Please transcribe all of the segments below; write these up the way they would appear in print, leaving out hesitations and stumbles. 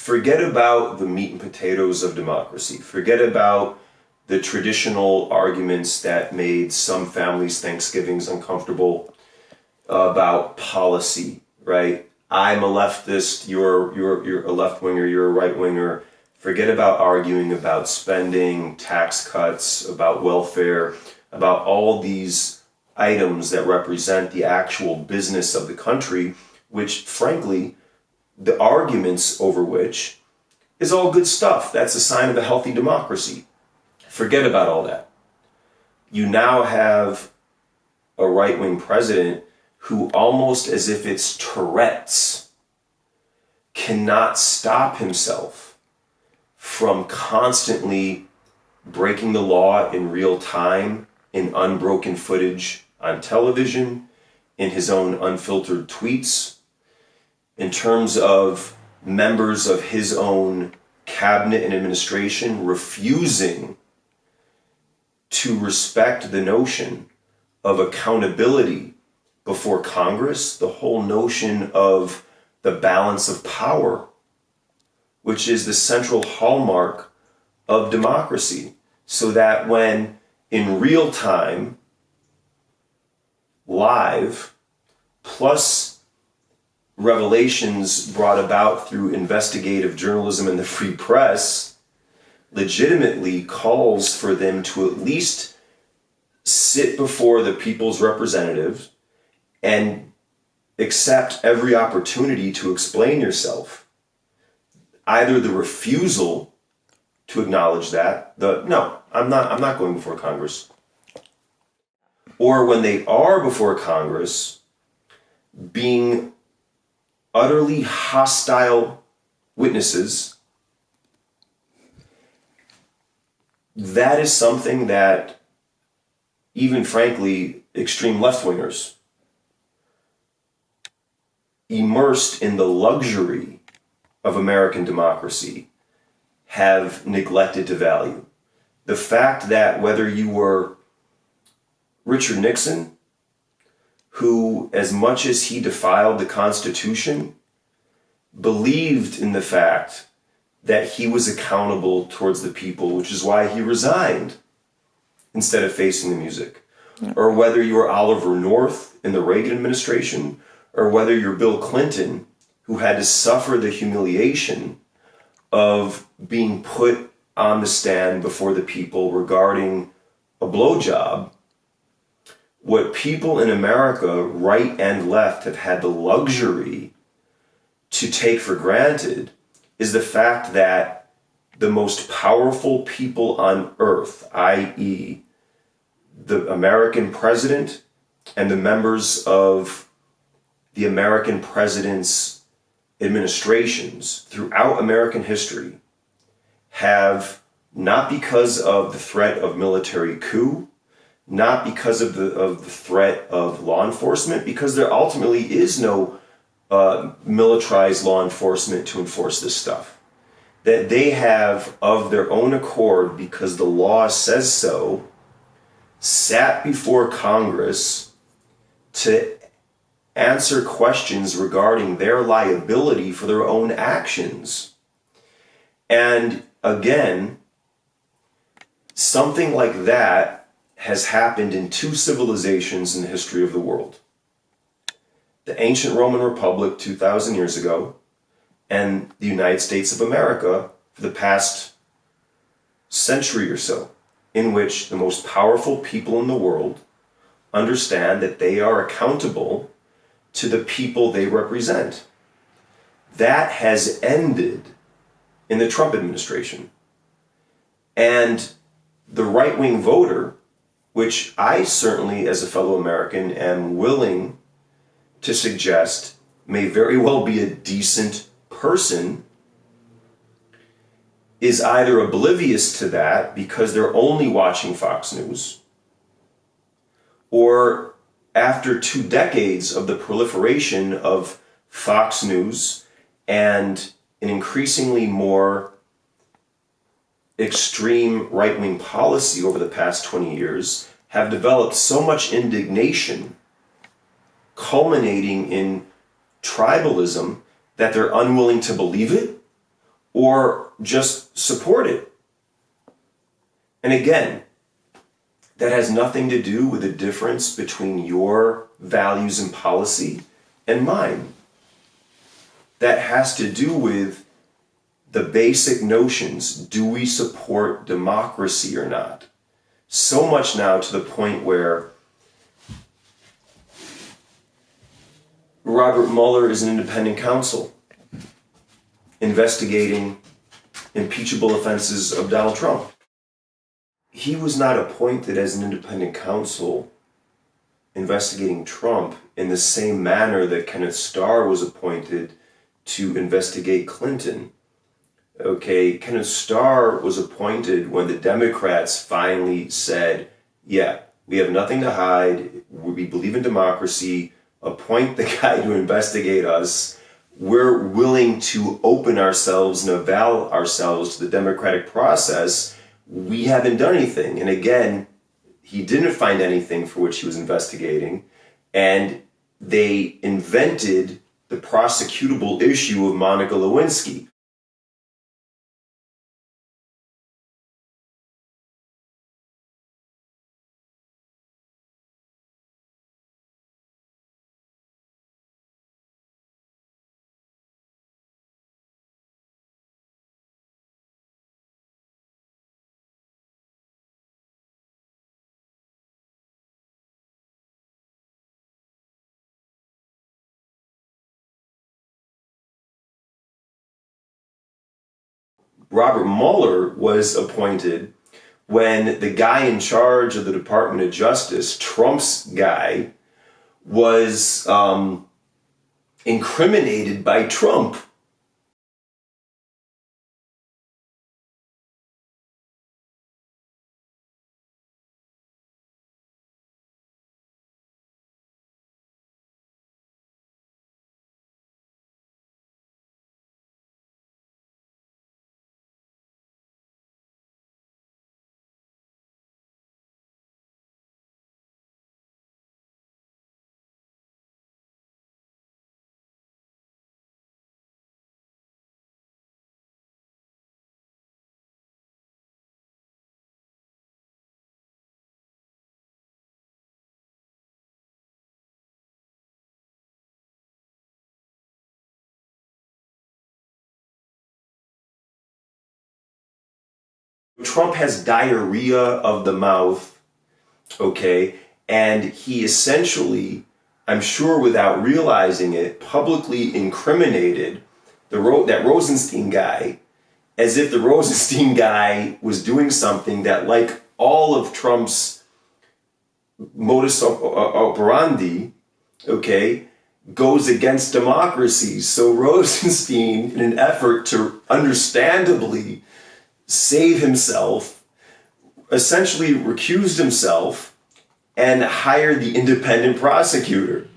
forget about the meat and potatoes of democracy. Forget about the traditional arguments that made some families' Thanksgivings uncomfortable about policy, right? I'm a leftist, you're a left winger, you're a right winger. Forget about arguing about spending, tax cuts, about welfare, about all these items that represent the actual business of the country, which frankly, the arguments over which is all good stuff. That's a sign of a healthy democracy. Forget about all that. You now have a right-wing president who, almost as if it's Tourette's, cannot stop himself from constantly breaking the law in real time, in unbroken footage on television, in his own unfiltered tweets, in terms of members of his own cabinet and administration refusing to respect the notion of accountability before Congress, the whole notion of the balance of power, which is the central hallmark of democracy, so that when in real time, live, plus revelations brought about through investigative journalism and the free press, legitimately calls for them to at least sit before the people's representatives and accept every opportunity to explain yourself. Either the refusal to acknowledge that, no, I'm not going before Congress. Or when they are before Congress, being utterly hostile witnesses. That is something that even frankly, extreme left-wingers immersed in the luxury of American democracy have neglected to value. The fact that whether you were Richard Nixon, who, as much as he defiled the Constitution, believed in the fact that he was accountable towards the people, which is why he resigned instead of facing the music. Yeah. Or whether you were Oliver North in the Reagan administration, or whether you're Bill Clinton, who had to suffer the humiliation of being put on the stand before the people regarding a blowjob. What people in America, right and left, have had the luxury to take for granted is the fact that the most powerful people on earth, i.e., the American president and the members of the American president's administrations throughout American history, have, not because of the threat of military coup, not because of the threat of law enforcement, because there ultimately is no militarized law enforcement to enforce this stuff. That they have, of their own accord, because the law says so, sat before Congress to answer questions regarding their liability for their own actions. And again, something like that has happened in two civilizations in the history of the world. The ancient Roman Republic 2,000 years ago, and the United States of America for the past century or so, in which the most powerful people in the world understand that they are accountable to the people they represent. That has ended in the Trump administration. And the right-wing voter, which I certainly, as a fellow American, am willing to suggest may very well be a decent person, is either oblivious to that because they're only watching Fox News, or after 2 decades of the proliferation of Fox News and an increasingly more extreme right-wing policy over the past 20 years, have developed so much indignation, culminating in tribalism, that they're unwilling to believe it, or just support it. And again, that has nothing to do with the difference between your values and policy and mine. That has to do with the basic notions. Do we support democracy or not? So much now to the point where Robert Mueller is an independent counsel investigating impeachable offenses of Donald Trump. He was not appointed as an independent counsel investigating Trump in the same manner that Kenneth Starr was appointed to investigate Clinton. Okay, Kenneth Starr was appointed when the Democrats finally said, yeah, we have nothing to hide, we believe in democracy, appoint the guy to investigate us, we're willing to open ourselves and avail ourselves to the democratic process. We haven't done anything. And again, he didn't find anything for which he was investigating, and they invented the prosecutable issue of Monica Lewinsky. Robert Mueller was appointed when the guy in charge of the Department of Justice, Trump's guy, was incriminated by Trump. Trump has diarrhea of the mouth, okay, and he essentially, I'm sure without realizing it, publicly incriminated that Rosenstein guy, as if the Rosenstein guy was doing something that, like all of Trump's modus operandi, okay, goes against democracy. So Rosenstein, in an effort to understandably save himself, essentially recused himself and hired the independent prosecutor.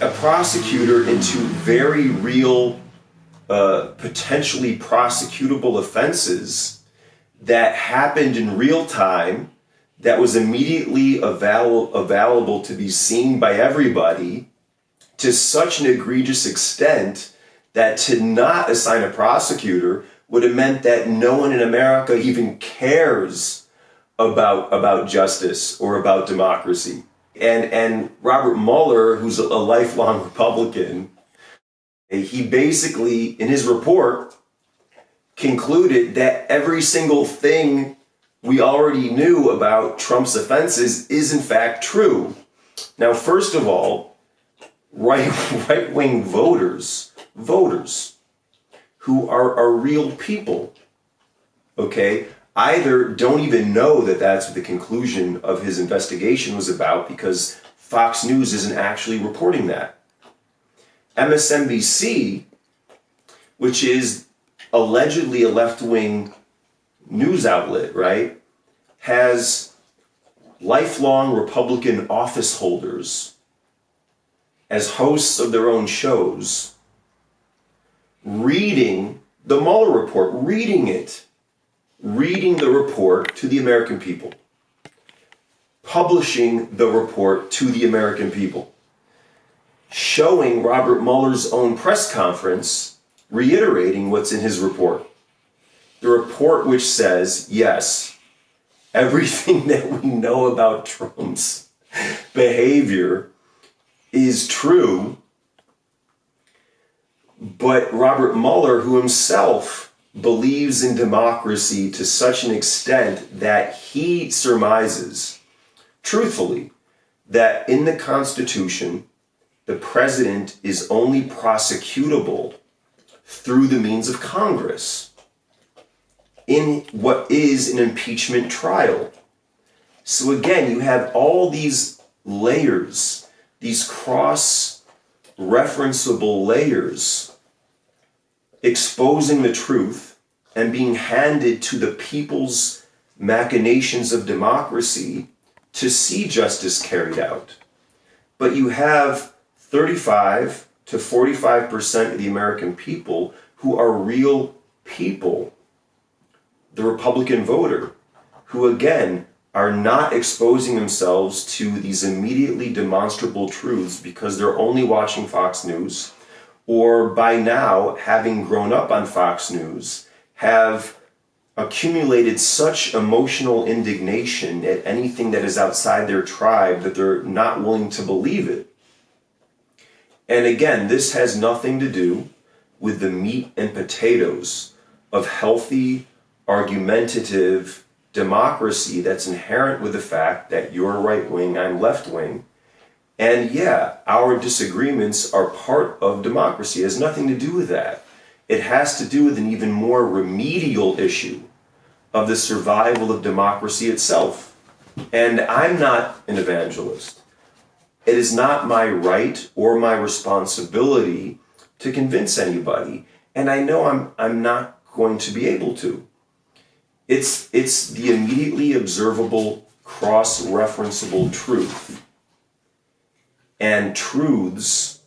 A prosecutor into very real, potentially prosecutable offenses that happened in real time, that was immediately available to be seen by everybody, to such an egregious extent that to not assign a prosecutor would have meant that no one in America even cares about justice or about democracy. And Robert Mueller, who's a lifelong Republican, he basically, in his report, concluded that every single thing we already knew about Trump's offenses is in fact true. Now, first of all, right-wing voters who are real people, okay, either don't even know that that's what the conclusion of his investigation was about, because Fox News isn't actually reporting that. MSNBC, which is allegedly a left-wing news outlet, right, has lifelong Republican office holders as hosts of their own shows, reading the Mueller report, reading the report to the American people, publishing the report to the American people, showing Robert Mueller's own press conference, reiterating what's in his report. The report which says, yes, everything that we know about Trump's behavior is true, but Robert Mueller, who himself believes in democracy to such an extent that he surmises, truthfully, that in the Constitution, the president is only prosecutable through the means of Congress in what is an impeachment trial. So again, you have all these layers, these cross-referenceable layers exposing the truth and being handed to the people's machinations of democracy to see justice carried out. But you have 35 to 45% of the American people who are real people, the Republican voter, who again are not exposing themselves to these immediately demonstrable truths because they're only watching Fox News, or by now, having grown up on Fox News, have accumulated such emotional indignation at anything that is outside their tribe that they're not willing to believe it. And again, this has nothing to do with the meat and potatoes of healthy, argumentative democracy that's inherent with the fact that you're right wing, I'm left wing. And yeah, our disagreements are part of democracy. It has nothing to do with that. It has to do with an even more remedial issue of the survival of democracy itself. And I'm not an evangelist. It is not my right or my responsibility to convince anybody. And I know I'm not going to be able to. It's the immediately observable, cross-referenceable truth. And truths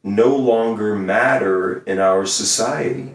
no longer matter in our society.